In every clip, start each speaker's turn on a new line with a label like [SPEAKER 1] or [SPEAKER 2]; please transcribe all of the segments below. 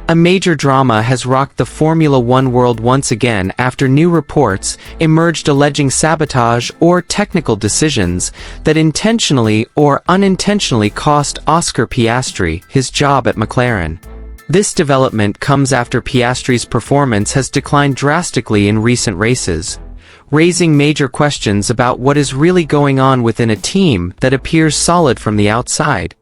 [SPEAKER 1] A major drama has rocked the Formula One world once again after new reports emerged alleging sabotage or technical decisions that intentionally or unintentionally cost Oscar Piastri his job at McLaren. This development comes after Piastri's performance has declined drastically in recent races, raising major questions about what is really going on within a team that appears solid from the outside,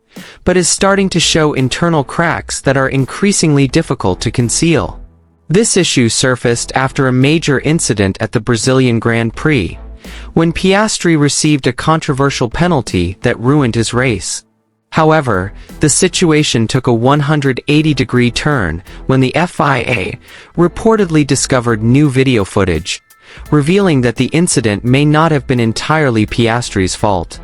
[SPEAKER 1] but is starting to show internal cracks that are increasingly difficult to conceal. This issue surfaced after a major incident at the Brazilian Grand Prix, when Piastri received a controversial penalty that ruined his race. However, the situation took a 180-degree turn when the FIA reportedly discovered new video footage, revealing that the incident may not have been entirely Piastri's fault.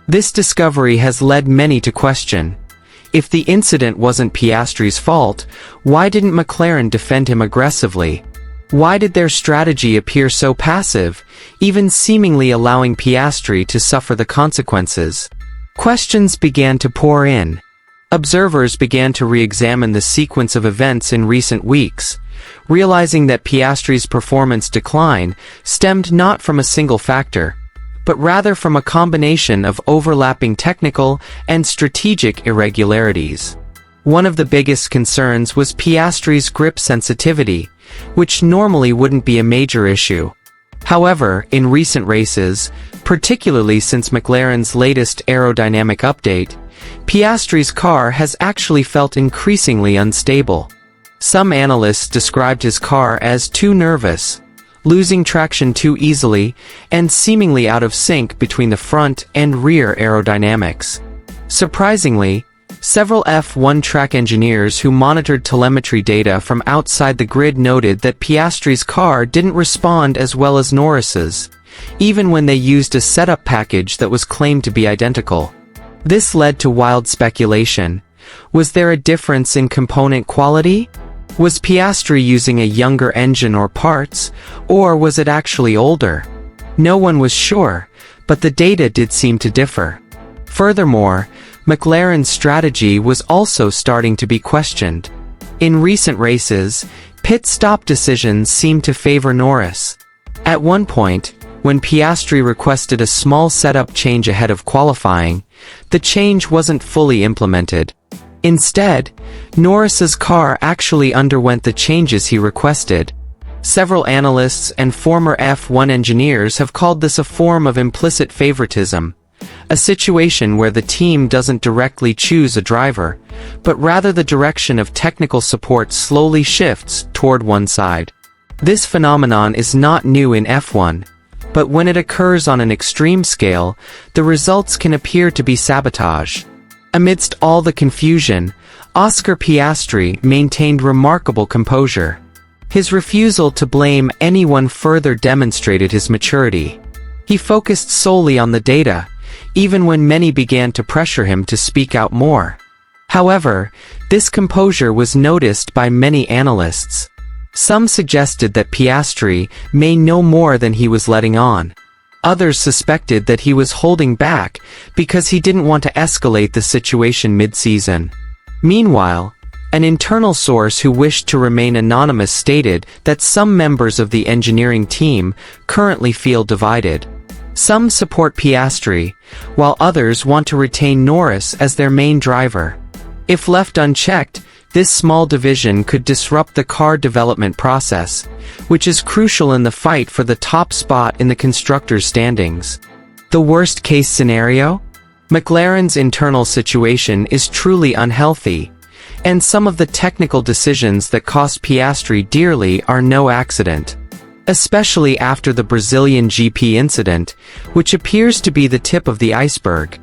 [SPEAKER 1] This discovery has led many to question, if the incident wasn't Piastri's fault, why didn't McLaren defend him aggressively? Why did their strategy appear so passive, even seemingly allowing Piastri to suffer the consequences? Questions began to pour in. Observers began to re-examine the sequence of events in recent weeks, realizing that Piastri's performance decline stemmed not from a single factor, but rather from a combination of overlapping technical and strategic irregularities. One of the biggest concerns was Piastri's grip sensitivity, which normally wouldn't be a major issue. However, in recent races, particularly since McLaren's latest aerodynamic update, Piastri's car has actually felt increasingly unstable. Some analysts described his car as too nervous, losing traction too easily, and seemingly out of sync between the front and rear aerodynamics. Surprisingly, several F1 track engineers who monitored telemetry data from outside the grid noted that Piastri's car didn't respond as well as Norris's, even when they used a setup package that was claimed to be identical. This led to wild speculation. Was there a difference in component quality? Was Piastri using a younger engine or parts, or was it actually older? No one was sure, but the data did seem to differ. Furthermore, McLaren's strategy was also starting to be questioned. In recent races, pit stop decisions seemed to favor Norris. At one point, when Piastri requested a small setup change ahead of qualifying, the change wasn't fully implemented. Instead, Norris's car actually underwent the changes he requested. Several analysts and former F1 engineers have called this a form of implicit favoritism, a situation where the team doesn't directly choose a driver, but rather the direction of technical support slowly shifts toward one side. This phenomenon is not new in F1, but when it occurs on an extreme scale, the results can appear to be sabotage. Amidst all the confusion, Oscar Piastri maintained remarkable composure. His refusal to blame anyone further demonstrated his maturity. He focused solely on the data, even when many began to pressure him to speak out more. However, this composure was noticed by many analysts. Some suggested that Piastri may know more than he was letting on. Others suspected that he was holding back because he didn't want to escalate the situation mid-season. Meanwhile, an internal source who wished to remain anonymous stated that some members of the engineering team currently feel divided. Some support Piastri, while others want to retain Norris as their main driver. If left unchecked, this small division could disrupt the car development process, which is crucial in the fight for the top spot in the constructors' standings. The worst-case scenario? McLaren's internal situation is truly unhealthy, and some of the technical decisions that cost Piastri dearly are no accident. Especially after the Brazilian GP incident, which appears to be the tip of the iceberg.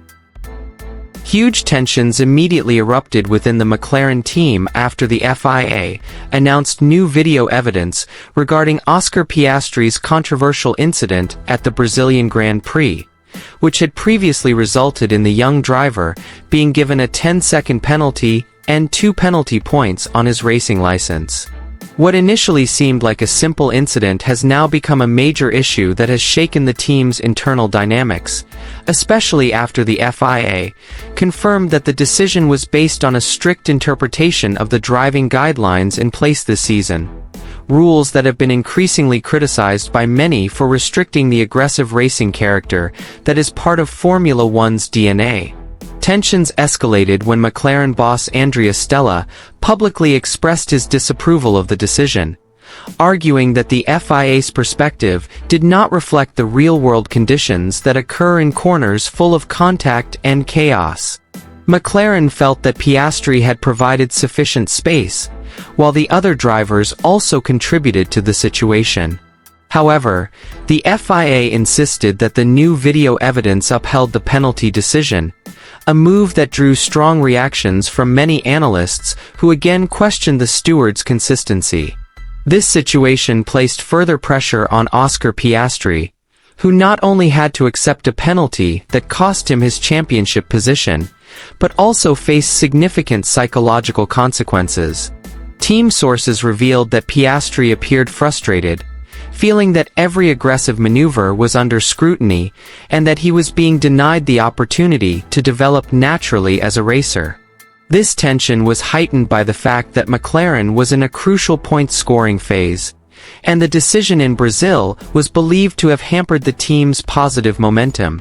[SPEAKER 1] Huge tensions immediately erupted within the McLaren team after the FIA announced new video evidence regarding Oscar Piastri's controversial incident at the Brazilian Grand Prix, which had previously resulted in the young driver being given a 10-second penalty and 2 penalty points on his racing license. What initially seemed like a simple incident has now become a major issue that has shaken the team's internal dynamics, especially after the FIA confirmed that the decision was based on a strict interpretation of the driving guidelines in place this season. Rules that have been increasingly criticized by many for restricting the aggressive racing character that is part of Formula One's DNA. Tensions escalated when McLaren boss Andrea Stella publicly expressed his disapproval of the decision, arguing that the FIA's perspective did not reflect the real-world conditions that occur in corners full of contact and chaos. McLaren felt that Piastri had provided sufficient space, while the other drivers also contributed to the situation. However, the FIA insisted that the new video evidence upheld the penalty decision, a move that drew strong reactions from many analysts who again questioned the steward's consistency. This situation placed further pressure on Oscar Piastri, who not only had to accept a penalty that cost him his championship position, but also faced significant psychological consequences. Team sources revealed that Piastri appeared frustrated, feeling that every aggressive maneuver was under scrutiny and that he was being denied the opportunity to develop naturally as a racer. This tension was heightened by the fact that McLaren was in a crucial point-scoring phase, and the decision in Brazil was believed to have hampered the team's positive momentum.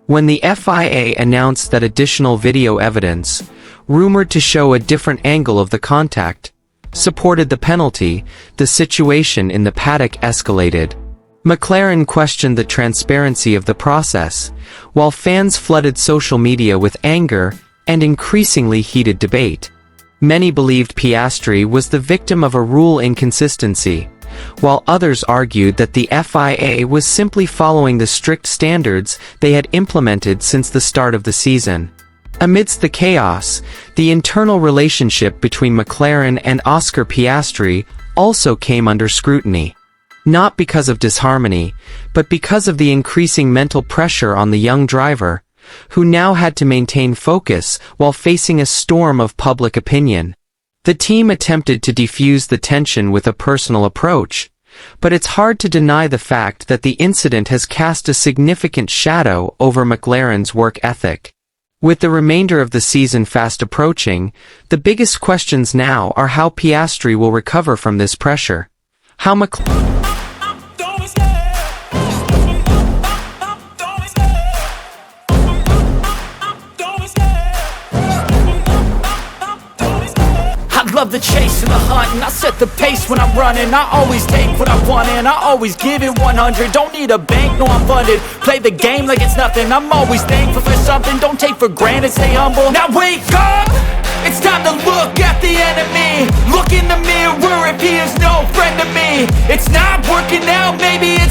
[SPEAKER 1] When the FIA announced that additional video evidence, rumored to show a different angle of the contact, supported the penalty, the situation in the paddock escalated. McLaren questioned the transparency of the process, while fans flooded social media with anger and increasingly heated debate. Many believed Piastri was the victim of a rule inconsistency, while others argued that the FIA was simply following the strict standards they had implemented since the start of the season. Amidst the chaos, the internal relationship between McLaren and Oscar Piastri also came under scrutiny. Not because of disharmony, but because of the increasing mental pressure on the young driver, who now had to maintain focus while facing a storm of public opinion. The team attempted to defuse the tension with a personal approach, but it's hard to deny the fact that the incident has cast a significant shadow over McLaren's work ethic. With the remainder of the season fast approaching, the biggest questions now are how Piastri will recover from this pressure. How
[SPEAKER 2] I love the chase and the hunt, and I set the pace when I'm running. I always take what I want and I always give it 100. Don't need a bank, no I'm funded. Play the game like it's nothing. I'm always thankful for something. Don't take for granted, stay humble. Now wake up! It's time to look at the enemy. Look in the mirror if he is no friend to me. It's not working out, maybe it's